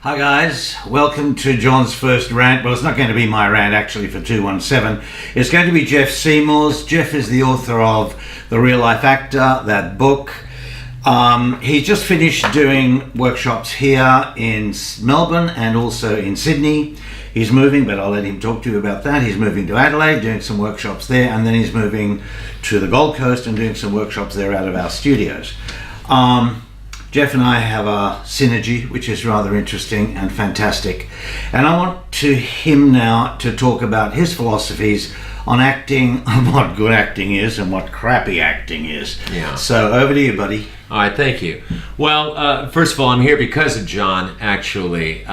Hi guys, welcome to John's first rant. Well, it's not going to be my rant actually for 217. It's going to be Jeff Seymour's. Jeff is the author of The Real Life Actor, that book. He just finished doing workshops here in Melbourne and also in Sydney. He's moving, but I'll let him talk to you about that. He's moving to Adelaide, doing some workshops there, and then he's moving to the Gold Coast and doing some workshops there out of our studios. Jeff and I have a synergy, which is rather interesting and fantastic. And I want him now to talk about his philosophies on acting, what good acting is and what crappy acting is. Yeah. So over to you, buddy. All right, thank you. Well, first of all, I'm here because of John, actually.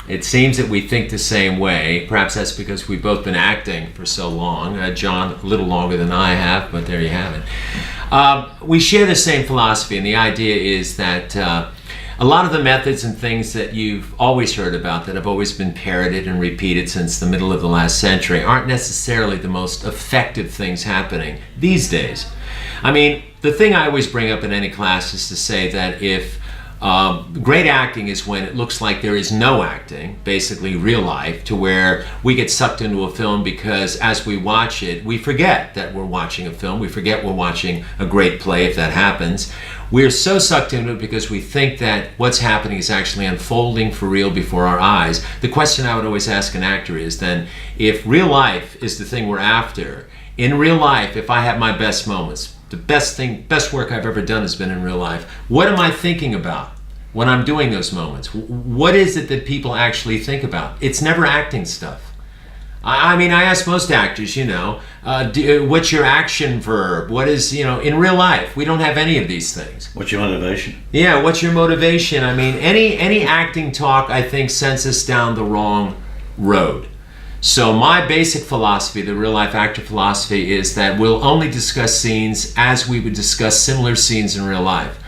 It seems that we think the same way. Perhaps that's because we've both been acting for so long. John, a little longer than I have, but there you have it. We share the same philosophy, and the idea is that a lot of the methods and things that you've always heard about that have always been parroted and repeated since the middle of the last century aren't necessarily the most effective things happening these days. I mean, the thing I always bring up in any class is to say that if great acting is when it looks like there is no acting, basically real life, to where we get sucked into a film because as we watch it, we forget that we're watching a film. We forget we're watching a great play, if that happens. We're so sucked into it because we think that what's happening is actually unfolding for real before our eyes. The question I would always ask an actor is then, if real life is the thing we're after, in real life, if I have my best moments, the best work I've ever done has been in real life. What am I thinking about when I'm doing those moments? What is it that people actually think about? It's never acting stuff. I mean, I ask most actors, what's your action verb? What is, in real life, we don't have any of these things. What's your motivation? Yeah, what's your motivation? I mean, any acting talk, I think, sends us down the wrong road. So my basic philosophy, the real life actor philosophy, is that we'll only discuss scenes as we would discuss similar scenes in real life.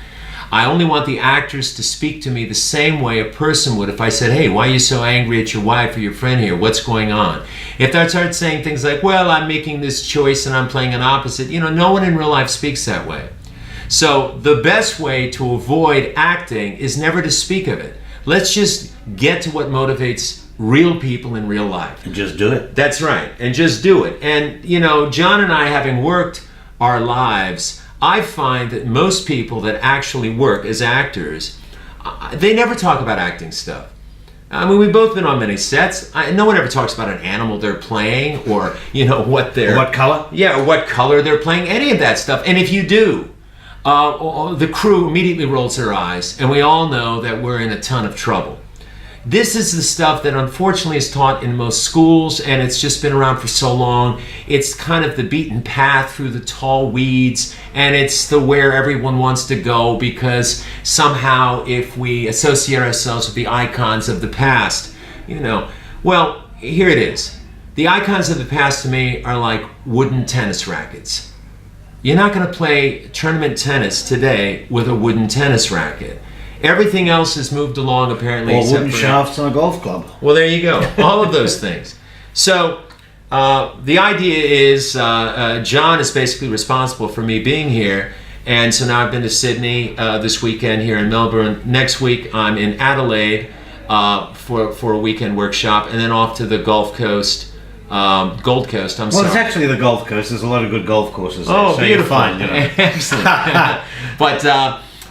I only want the actors to speak to me the same way a person would if I said, hey, why are you so angry at your wife or your friend here? What's going on? If I start saying things like, well, I'm making this choice and I'm playing an opposite, no one in real life speaks that way. So the best way to avoid acting is never to speak of it. Let's just get to what motivates real people in real life. And just do it. That's right. And just do it. And, John and I, having worked our lives, I find that most people that actually work as actors, they never talk about acting stuff. I mean, we've both been on many sets. No one ever talks about an animal they're playing or, what color? Yeah, or what color they're playing, any of that stuff. And if you do, the crew immediately rolls their eyes, and we all know that we're in a ton of trouble. This is the stuff that unfortunately is taught in most schools, and it's just been around for so long. It's kind of the beaten path through the tall weeds, and it's the where everyone wants to go because somehow if we associate ourselves with the icons of the past, well, here it is. The icons of the past to me are like wooden tennis rackets. You're not going to play tournament tennis today with a wooden tennis racket. Everything else has moved along, apparently. Or wooden shafts on a golf club. Well, there you go. All of those things. So the idea is John is basically responsible for me being here. And so now I've been to Sydney this weekend here in Melbourne. Next week I'm in Adelaide for a weekend workshop. And then off to the Gold Coast. Gold Coast, Well, it's actually the Gold Coast. There's a lot of good golf courses there. Oh, so beautiful. You're fine, Excellent. But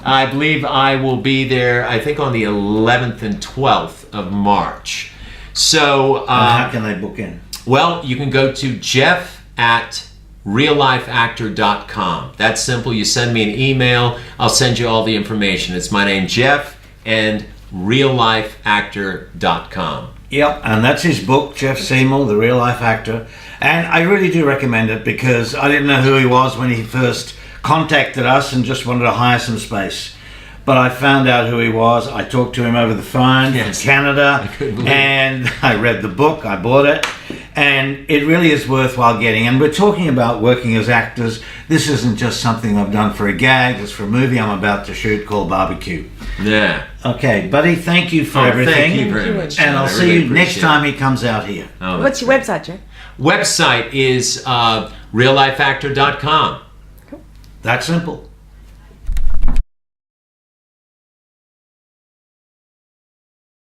I believe I will be there, I think, on the 11th and 12th of March. So how can they book in? Well, you can go to jeff@reallifeactor.com. That's simple. You send me an email. I'll send you all the information. It's my name, Jeff, and reallifeactor.com. Yep, and that's his book, Jeff Seymour, The Real Life Actor. And I really do recommend it because I didn't know who he was when he first contacted us and just wanted to hire some space. But I found out who he was. I talked to him over the phone from Canada, and I read the book, I bought it, and it really is worthwhile getting. And we're talking about working as actors. This isn't just something I've done for a gag, it's for a movie I'm about to shoot called Barbecue. Yeah. Okay, buddy, thank you for everything. Thank you very much. And I'll see you next time he comes out here. Oh, what's your website, Jeff? Website is reallifeactor.com. That simple.